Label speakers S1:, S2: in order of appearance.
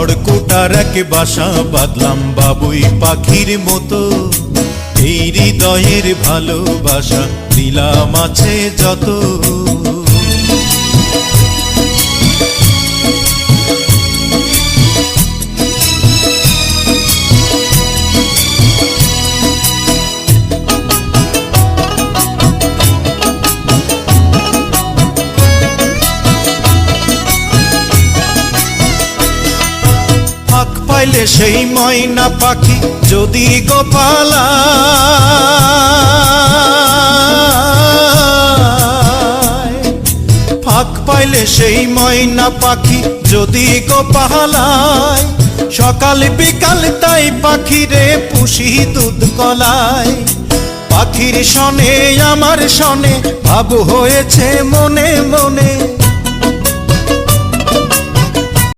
S1: খড়কুটার এক বাসা বাঁধলাম বাবুই পাখির মতো। এই হৃদয়ের ভালোবাসা দিলাম আছে যত। ফাঁক পাইলে সেই ময়না পাখি যদি গোপালা, ফাঁক পাইলে সেই ময়না পাখি যদি গোপালায়, সকাল বিকাল তাই পাখিরে পুষি দুধ কলায়। পাখির সনে আমার সনে ভাব হয়েছে মনে মনে,